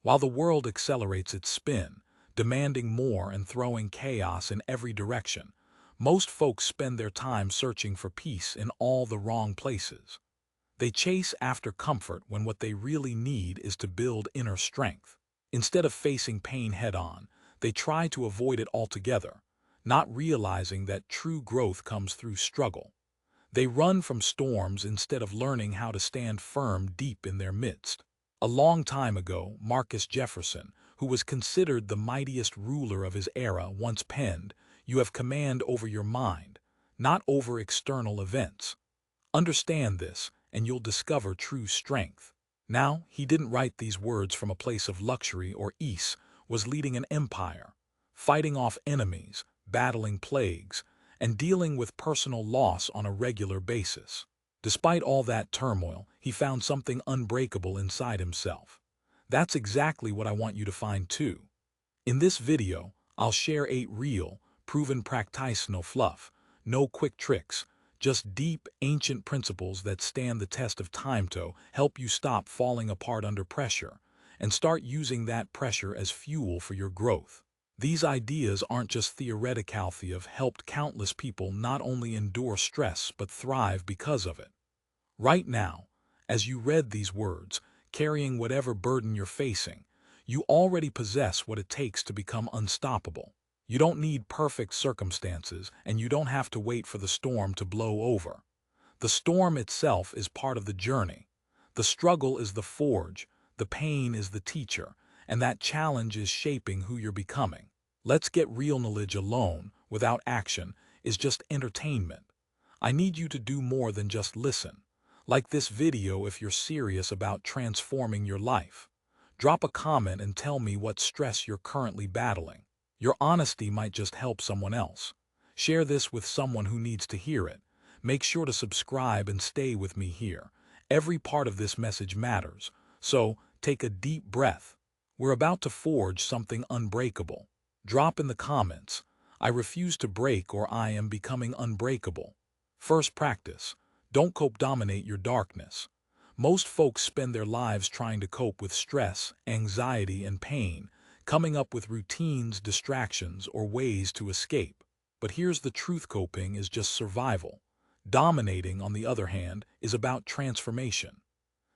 While the world accelerates its spin, demanding more and throwing chaos in every direction, most folks spend their time searching for peace in all the wrong places. They chase after comfort when what they really need is to build inner strength. Instead of facing pain head-on, they try to avoid it altogether, not realizing that true growth comes through struggle. They run from storms instead of learning how to stand firm deep in their midst. A long time ago, Marcus Jefferson, who was considered the mightiest ruler of his era, once penned, "You have command over your mind, not over external events. Understand this, and you'll discover true strength." Now, he didn't write these words from a place of luxury or ease, was leading an empire, fighting off enemies, battling plagues, and dealing with personal loss on a regular basis. Despite all that turmoil, he found something unbreakable inside himself. That's exactly what I want you to find too. In this video, I'll share 8 real, proven practice, no fluff, no quick tricks, just deep, ancient principles that stand the test of time to help you stop falling apart under pressure and start using that pressure as fuel for your growth. These ideas aren't just theoretical, they have helped countless people not only endure stress but thrive because of it. Right now, as you read these words, carrying whatever burden you're facing, you already possess what it takes to become unstoppable. You don't need perfect circumstances, and you don't have to wait for the storm to blow over. The storm itself is part of the journey. The struggle is the forge, the pain is the teacher, and that challenge is shaping who you're becoming. Let's get real. Knowledge alone, without action, is just entertainment. I need you to do more than just listen. Like this video if you're serious about transforming your life. Drop a comment and tell me what stress you're currently battling. Your honesty might just help someone else. Share this with someone who needs to hear it. Make sure to subscribe and stay with me here. Every part of this message matters. So, take a deep breath. We're about to forge something unbreakable. Drop in the comments, "I refuse to break," or "I am becoming unbreakable." First practice. Don't dominate your darkness. Most folks spend their lives trying to cope with stress, anxiety, and pain, coming up with routines, distractions, or ways to escape. But here's the truth: coping is just survival. Dominating, on the other hand, is about transformation.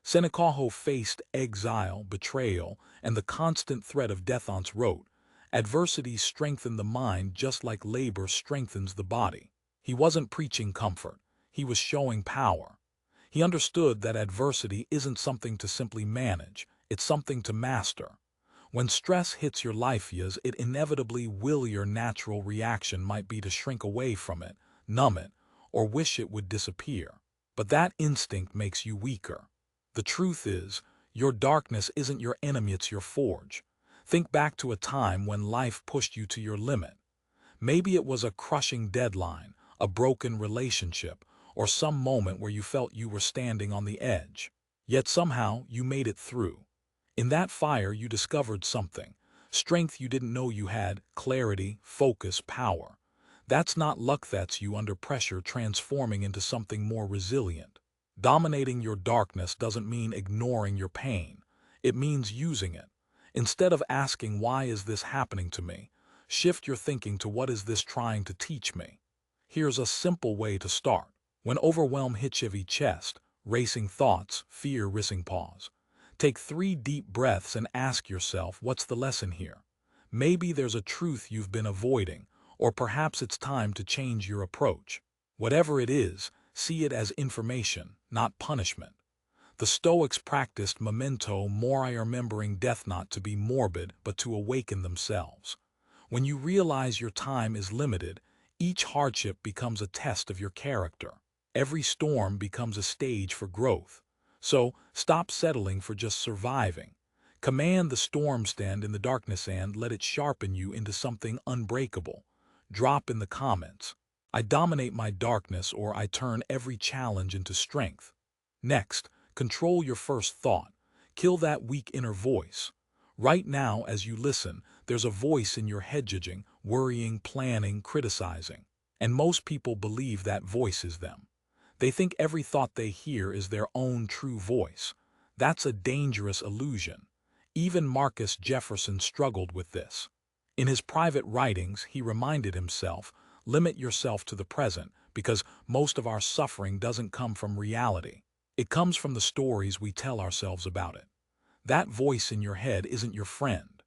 Seneca, who faced exile, betrayal, and the constant threat of death, once wrote, "Adversity strengthens the mind just like labor strengthens the body." He wasn't preaching comfort. He was showing power. He understood that adversity isn't something to simply manage, it's something to master. When stress hits your life, it inevitably will. Your natural reaction might be to shrink away from it, numb it, or wish it would disappear. But that instinct makes you weaker. The truth is, your darkness isn't your enemy, it's your forge. Think back to a time when life pushed you to your limit. Maybe it was a crushing deadline, a broken relationship, or some moment where you felt you were standing on the edge. Yet somehow you made it through. In that fire you discovered something, strength you didn't know you had, clarity, focus, power. That's not luck, that's you under pressure transforming into something more resilient. Dominating your darkness doesn't mean ignoring your pain. It means using it. Instead of asking, "Why is this happening to me?" shift your thinking to, "What is this trying to teach me?" Here's a simple way to start. When overwhelm hits your chest, racing thoughts, fear, racing pause. Take 3 deep breaths and ask yourself, what's the lesson here? Maybe there's a truth you've been avoiding, or perhaps it's time to change your approach. Whatever it is, see it as information, not punishment. The Stoics practiced memento mori, remembering death not to be morbid but to awaken themselves. When you realize your time is limited, each hardship becomes a test of your character. Every storm becomes a stage for growth. So, stop settling for just surviving. Command the storm, stand in the darkness, and let it sharpen you into something unbreakable. Drop in the comments, "I dominate my darkness," or "I turn every challenge into strength." Next, control your first thought. Kill that weak inner voice. Right now, as you listen, there's a voice in your head judging, worrying, planning, criticizing. And most people believe that voice is them. They think every thought they hear is their own true voice. That's a dangerous illusion. Even Marcus Jefferson struggled with this. In his private writings, he reminded himself, limit yourself to the present, because most of our suffering doesn't come from reality. It comes from the stories we tell ourselves about it. That voice in your head isn't your friend.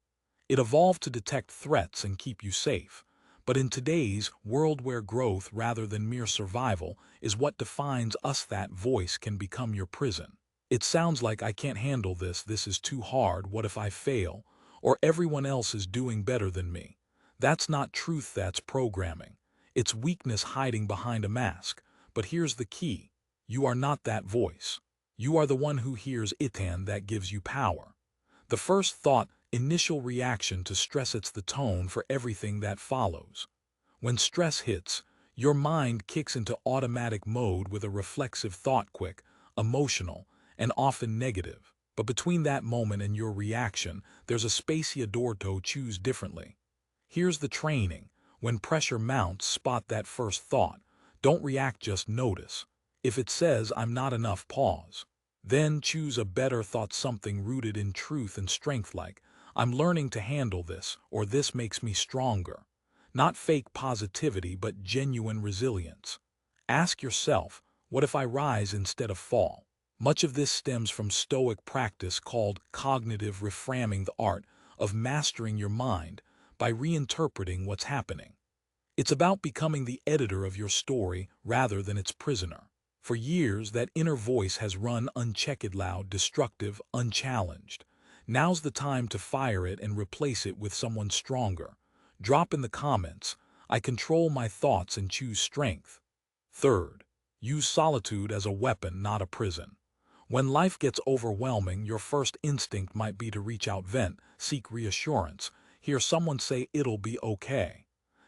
It evolved to detect threats and keep you safe. But in today's world where growth rather than mere survival is what defines us, that voice can become your prison. It sounds like, I can't handle this, this is too hard, what if I fail? Or everyone else is doing better than me. That's not truth, that's programming. It's weakness hiding behind a mask. But here's the key. You are not that voice. You are the one who hears it, and that gives you power. The first thought, initial reaction to stress, it's the tone for everything that follows. When stress hits, your mind kicks into automatic mode with a reflexive thought, quick, emotional, and often negative. But between that moment and your reaction, there's a space you adore to choose differently. Here's the training. When pressure mounts, spot that first thought. Don't react, just notice. If it says, I'm not enough, pause. Then choose a better thought, something rooted in truth and strength, like, I'm learning to handle this, or this makes me stronger. Not fake positivity, but genuine resilience. Ask yourself, what if I rise instead of fall? Much of this stems from Stoic practice called cognitive reframing, the art of mastering your mind by reinterpreting what's happening. It's about becoming the editor of your story rather than its prisoner. For years, that inner voice has run unchecked, loud, destructive, unchallenged. Now's the time to fire it and replace it with someone stronger. Drop in the comments, I control my thoughts and choose strength. Third, use solitude as a weapon, not a prison. When life gets overwhelming, your first instinct might be to reach out, vent, seek reassurance, hear someone say it'll be okay.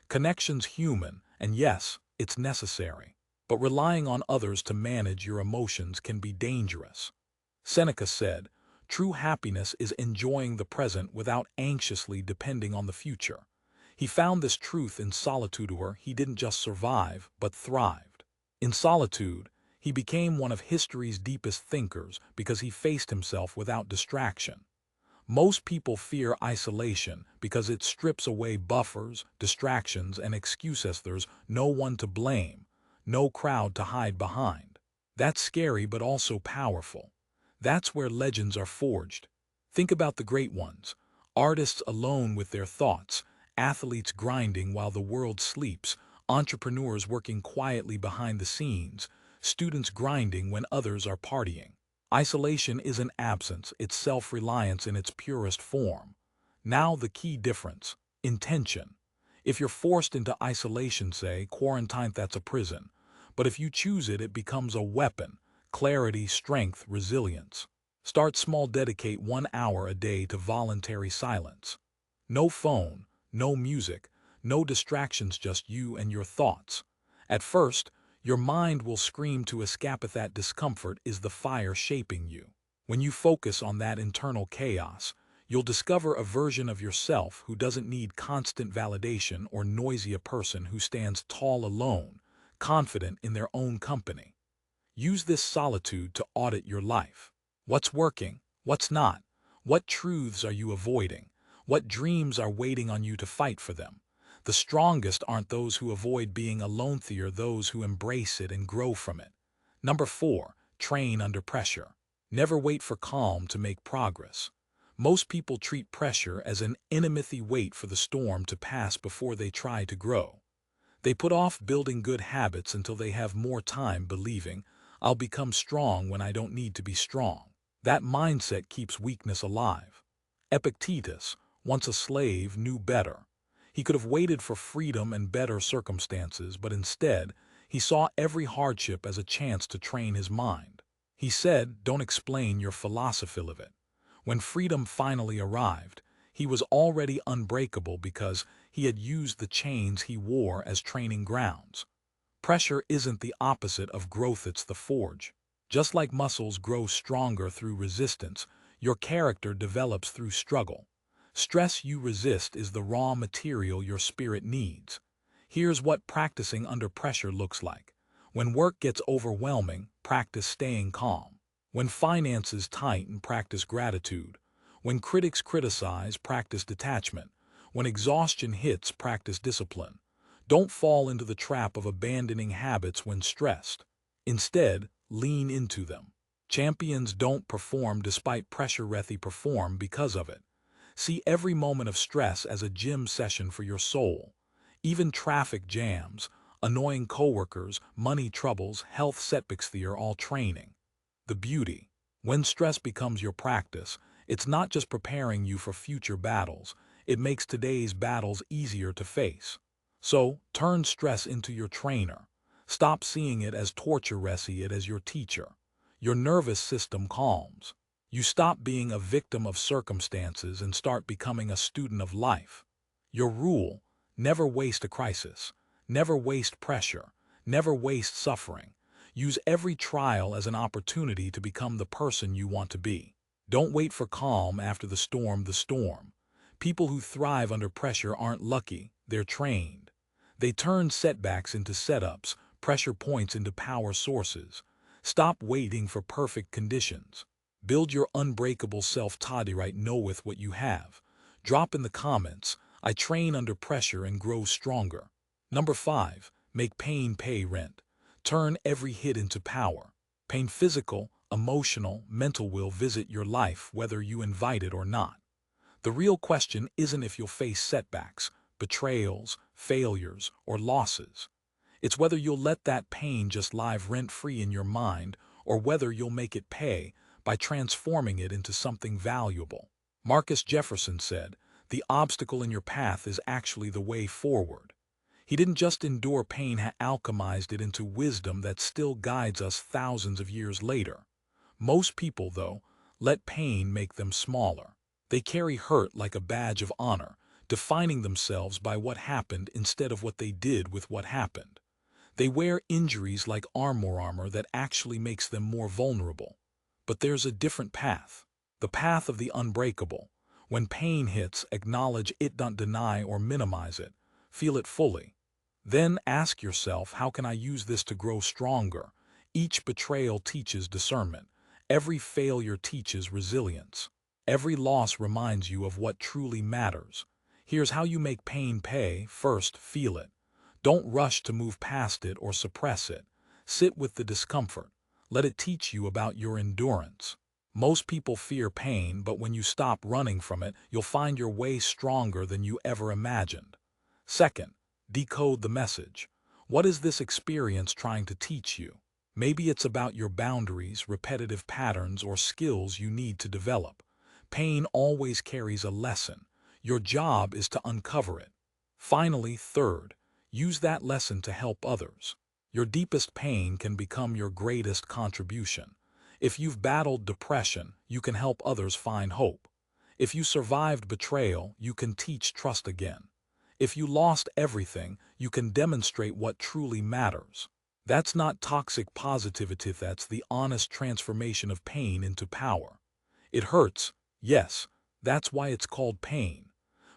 Connection's human, and yes, it's necessary. But relying on others to manage your emotions can be dangerous. Seneca said, true happiness is enjoying the present without anxiously depending on the future. He found this truth in solitude, where he didn't just survive, but thrived. In solitude, he became one of history's deepest thinkers because he faced himself without distraction. Most people fear isolation because it strips away buffers, distractions, and excuses. There's no one to blame, no crowd to hide behind. That's scary but also powerful. That's where legends are forged. Think about the great ones. Artists alone with their thoughts, athletes grinding while the world sleeps, entrepreneurs working quietly behind the scenes, students grinding when others are partying. Isolation isn't absence, it's self-reliance in its purest form. Now the key difference, intention. If you're forced into isolation, say, quarantine, that's a prison. But if you choose it, it becomes a weapon, clarity, strength, resilience. Start small, dedicate 1 hour a day to voluntary silence. No phone, no music, no distractions, just you and your thoughts. At first, your mind will scream to escape, but that discomfort is the fire shaping you. When you focus on that internal chaos, you'll discover a version of yourself who doesn't need constant validation or noisy, a person who stands tall alone, confident in their own company. Use this solitude to audit your life. What's working? What's not? What truths are you avoiding? What dreams are waiting on you to fight for them? The strongest aren't those who avoid being alone, they are those who embrace it and grow from it. Number 4, train under pressure. Never wait for calm to make progress. Most people treat pressure as an enemy, wait for the storm to pass before they try to grow. They put off building good habits until they have more time, believing, I'll become strong when I don't need to be strong. That mindset keeps weakness alive. Epictetus, once a slave, knew better. He could have waited for freedom and better circumstances, but instead, he saw every hardship as a chance to train his mind. He said, don't explain your philosophy of it. When freedom finally arrived, he was already unbreakable because he had used the chains he wore as training grounds. Pressure isn't the opposite of growth, it's the forge. Just like muscles grow stronger through resistance, your character develops through struggle. Stress you resist is the raw material your spirit needs. Here's what practicing under pressure looks like. When work gets overwhelming, practice staying calm. When finances tighten, practice gratitude. When critics criticize, practice detachment. When exhaustion hits, practice discipline. Don't fall into the trap of abandoning habits when stressed. Instead, lean into them. Champions don't perform despite pressure, they perform because of it. See every moment of stress as a gym session for your soul. Even traffic jams, annoying coworkers, money troubles, health setbacks, they are all training. The beauty. When stress becomes your practice, it's not just preparing you for future battles, it makes today's battles easier to face. So, turn stress into your trainer. Stop seeing it as torture, see it as your teacher. Your nervous system calms. You stop being a victim of circumstances and start becoming a student of life. Your rule: never waste a crisis, never waste pressure, never waste suffering. Use every trial as an opportunity to become the person you want to be. Don't wait for calm after the storm. People who thrive under pressure aren't lucky, they're trained. They turn setbacks into setups, pressure points into power sources. Stop waiting for perfect conditions. Build your unbreakable self. Toddy right knoweth what you have. Drop in the comments, I train under pressure and grow stronger. Number 5, make pain pay rent. Turn every hit into power. Pain, physical, emotional, mental, will visit your life whether you invite it or not. The real question isn't if you'll face setbacks, betrayals, failures, or losses. It's whether you'll let that pain just live rent-free in your mind or whether you'll make it pay by transforming it into something valuable. Marcus Jefferson said, "The obstacle in your path is actually the way forward." He didn't just endure pain, he alchemized it into wisdom that still guides us thousands of years later. Most people, though, let pain make them smaller. They carry hurt like a badge of honor, defining themselves by what happened instead of what they did with what happened. They wear injuries like armor that actually makes them more vulnerable. But there's a different path. The path of the unbreakable. When pain hits, acknowledge it, don't deny or minimize it. Feel it fully. Then ask yourself, how can I use this to grow stronger? Each betrayal teaches discernment. Every failure teaches resilience. Every loss reminds you of what truly matters. Here's how you make pain pay. First, feel it. Don't rush to move past it or suppress it. Sit with the discomfort. Let it teach you about your endurance. Most people fear pain, but when you stop running from it, you'll find your way stronger than you ever imagined. Second, decode the message. What is this experience trying to teach you? Maybe it's about your boundaries, repetitive patterns, or skills you need to develop. Pain always carries a lesson. Your job is to uncover it. Finally, third, use that lesson to help others. Your deepest pain can become your greatest contribution. If you've battled depression, you can help others find hope. If you survived betrayal, you can teach trust again. If you lost everything, you can demonstrate what truly matters. That's not toxic positivity, that's the honest transformation of pain into power. It hurts, yes, that's why it's called pain.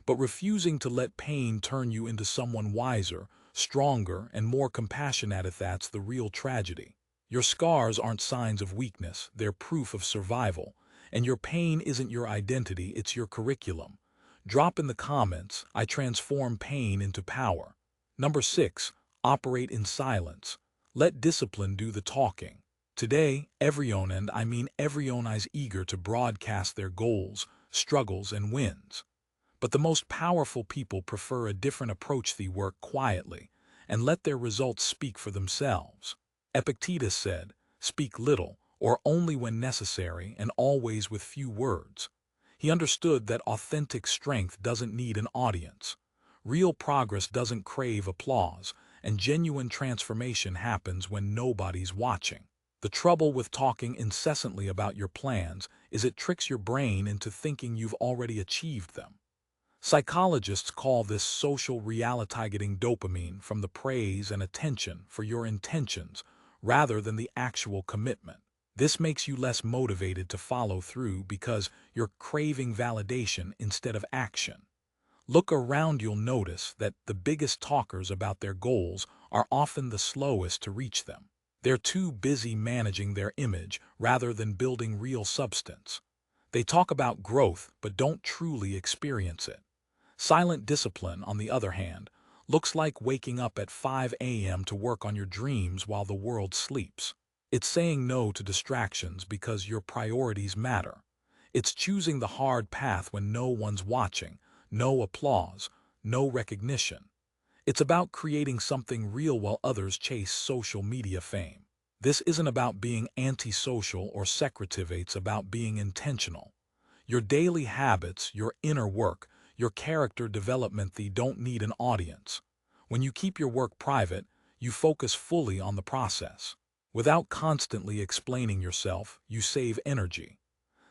But refusing to let pain turn you into someone wiser, stronger, and more compassionate, that's the real tragedy. Your scars aren't signs of weakness, they're proof of survival. And your pain isn't your identity, it's your curriculum. Drop in the comments, I transform pain into power. Number 6, operate in silence. Let discipline do the talking. Today, everyone, and I mean everyone, is eager to broadcast their goals, struggles, and wins. But the most powerful people prefer a different approach. They work quietly and let their results speak for themselves. Epictetus said, "Speak little, or only when necessary, and always with few words." He understood that authentic strength doesn't need an audience. Real progress doesn't crave applause, and genuine transformation happens when nobody's watching. The trouble with talking incessantly about your plans is it tricks your brain into thinking you've already achieved them. Psychologists call this social reality, getting dopamine from the praise and attention for your intentions rather than the actual commitment. This makes you less motivated to follow through because you're craving validation instead of action. Look around, you'll notice that the biggest talkers about their goals are often the slowest to reach them. They're too busy managing their image rather than building real substance. They talk about growth but don't truly experience it. Silent discipline, on the other hand, looks like waking up at 5 a.m. to work on your dreams while the world sleeps. It's saying no to distractions because your priorities matter. It's choosing the hard path when no one's watching, no applause, no recognition. It's about creating something real while others chase social media fame. This isn't about being antisocial or secretive, it's about being intentional. Your daily habits, your inner work, your character development, they don't need an audience. When you keep your work private, you focus fully on the process. Without constantly explaining yourself, you save energy.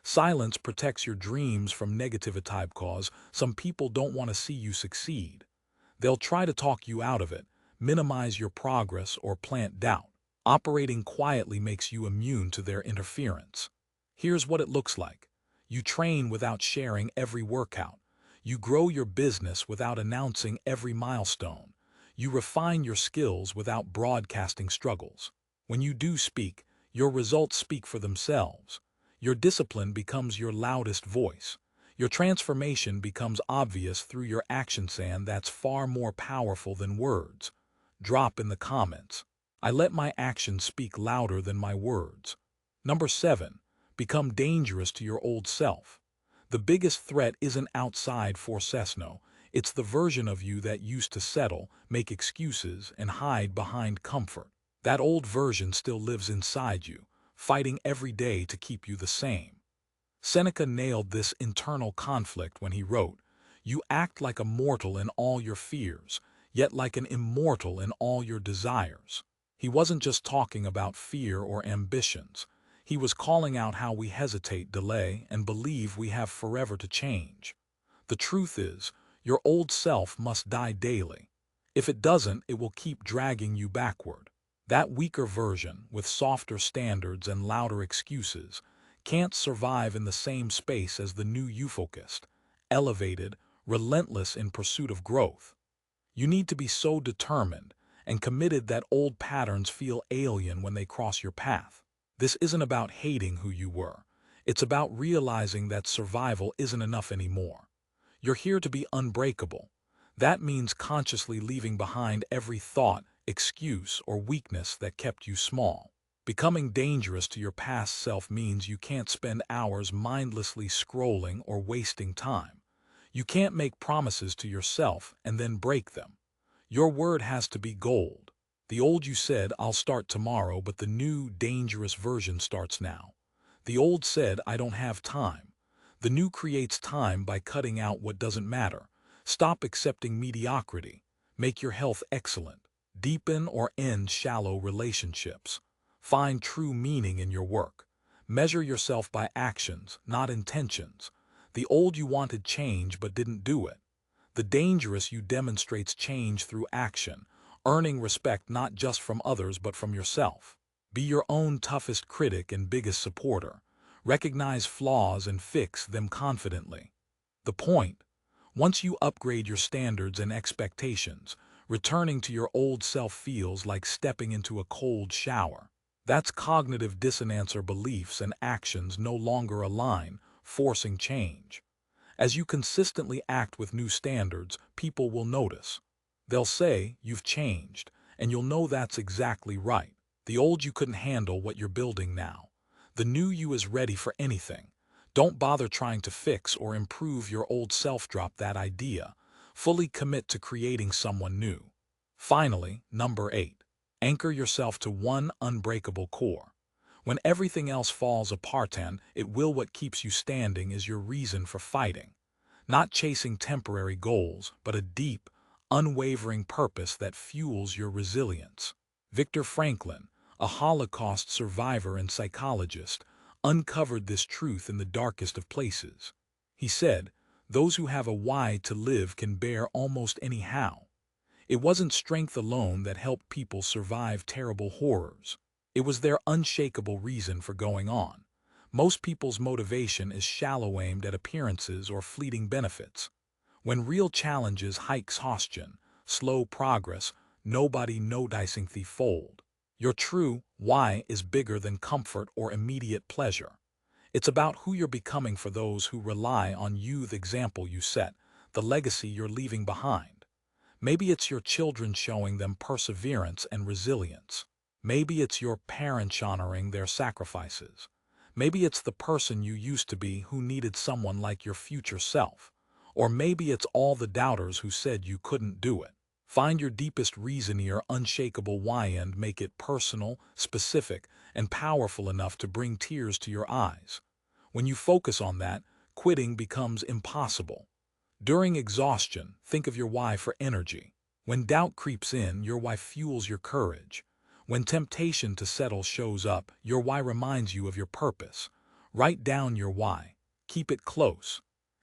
Silence protects your dreams from negativity because some people don't want to see you succeed. They'll try to talk you out of it, minimize your progress, or plant doubt. Operating quietly makes you immune to their interference. Here's what it looks like. You train without sharing every workout. You grow your business without announcing every milestone. You refine your skills without broadcasting struggles. When you do speak, your results speak for themselves. Your discipline becomes your loudest voice. Your transformation becomes obvious through your actions, and that's far more powerful than words. Drop in the comments, "I let my actions speak louder than my words." Number 7. Become dangerous to your old self. The biggest threat isn't outside Forcesno, it's the version of you that used to settle, make excuses, and hide behind comfort. That old version still lives inside you, fighting every day to keep you the same. Seneca nailed this internal conflict when he wrote, "You act like a mortal in all your fears, yet like an immortal in all your desires." He wasn't just talking about fear or ambitions. He was calling out how we hesitate, delay, and believe we have forever to change. The truth is, your old self must die daily. If it doesn't, it will keep dragging you backward. That weaker version, with softer standards and louder excuses, can't survive in the same space as the new you, focused, elevated, relentless in pursuit of growth. You need to be so determined and committed that old patterns feel alien when they cross your path. This isn't about hating who you were. It's about realizing that survival isn't enough anymore. You're here to be unbreakable. That means consciously leaving behind every thought, excuse, or weakness that kept you small. Becoming dangerous to your past self means you can't spend hours mindlessly scrolling or wasting time. You can't make promises to yourself and then break them. Your word has to be gold. The old you said, "I'll start tomorrow," but the new, dangerous version starts now. The old said, "I don't have time." The new creates time by cutting out what doesn't matter. Stop accepting mediocrity. Make your health excellent. Deepen or end shallow relationships. Find true meaning in your work. Measure yourself by actions, not intentions. The old you wanted change but didn't do it. The dangerous you demonstrates change through action, earning respect not just from others but from yourself. Be your own toughest critic and biggest supporter. Recognize flaws and fix them confidently. The point: once you upgrade your standards and expectations, returning to your old self feels like stepping into a cold shower. That's cognitive dissonance, or beliefs and actions no longer align, forcing change. As you consistently act with new standards, people will notice. They'll say, "You've changed," and you'll know that's exactly right. The old you couldn't handle what you're building now. The new you is ready for anything. Don't bother trying to fix or improve your old self. Drop that idea. Fully commit to creating someone new. Finally, number 8. Anchor yourself to one unbreakable core. When everything else falls apart, and it will, what keeps you standing is your reason for fighting. Not chasing temporary goals, but a deep, unwavering purpose that fuels your resilience. Viktor Franklin, a Holocaust survivor and psychologist, uncovered this truth in the darkest of places. He said, "Those who have a why to live can bear almost any how." It wasn't strength alone that helped people survive terrible horrors. It was their unshakable reason for going on. Most people's motivation is shallow, aimed at appearances or fleeting benefits. When real challenges hike exhaustion, slow progress, nobody noticing the fold. Your true why is bigger than comfort or immediate pleasure. It's about who you're becoming for those who rely on you, the example you set, the legacy you're leaving behind. Maybe it's your children showing them perseverance and resilience. Maybe it's your parents honoring their sacrifices. Maybe it's the person you used to be who needed someone like your future self. Or maybe it's all the doubters who said you couldn't do it. Find your deepest reason, your unshakable why, and make it personal, specific, and powerful enough to bring tears to your eyes. When you focus on that, quitting becomes impossible. During exhaustion, think of your why for energy. When doubt creeps in, your why fuels your courage. When temptation to settle shows up, your why reminds you of your purpose. Write down your why. Keep it close.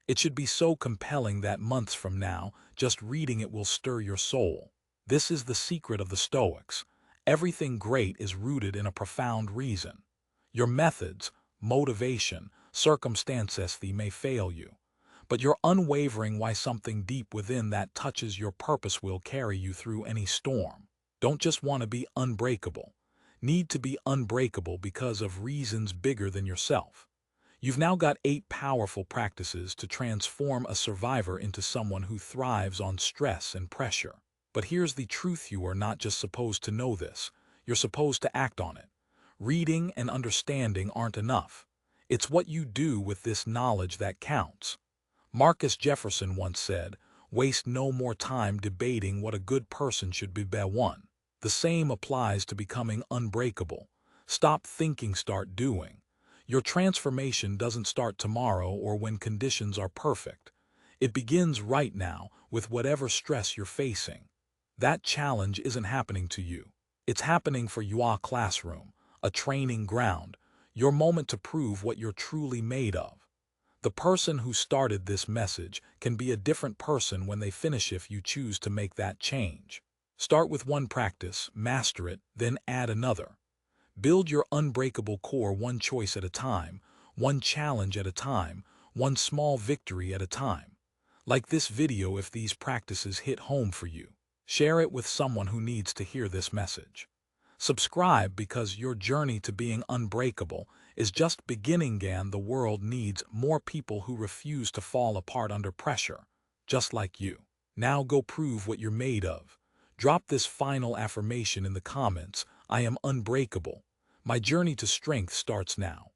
It should be so compelling that months from now, just reading it will stir your soul. This is the secret of the Stoics. Everything great is rooted in a profound reason. Your methods, motivation, circumstances may fail you, but your unwavering why, something deep within that touches your purpose, will carry you through any storm. Don't just want to be unbreakable. Need to be unbreakable because of reasons bigger than yourself. You've now got 8 powerful practices to transform a survivor into someone who thrives on stress and pressure. But here's the truth: you are not just supposed to know this, you're supposed to act on it. Reading and understanding aren't enough. It's what you do with this knowledge that counts. Marcus Jefferson once said, "Waste no more time debating what a good person should be one." The same applies to becoming unbreakable. Stop thinking, start doing. Your transformation doesn't start tomorrow or when conditions are perfect. It begins right now with whatever stress you're facing. That challenge isn't happening to you. It's happening for your classroom, a training ground, your moment to prove what you're truly made of. The person who started this message can be a different person when they finish if you choose to make that change. Start with one practice, master it, then add another. Build your unbreakable core one choice at a time, one challenge at a time, one small victory at a time. Like this video if these practices hit home for you. Share it with someone who needs to hear this message. Subscribe because your journey to being unbreakable is just beginning, and the world needs more people who refuse to fall apart under pressure, just like you. Now go prove what you're made of. Drop this final affirmation in the comments: I am unbreakable. My journey to strength starts now.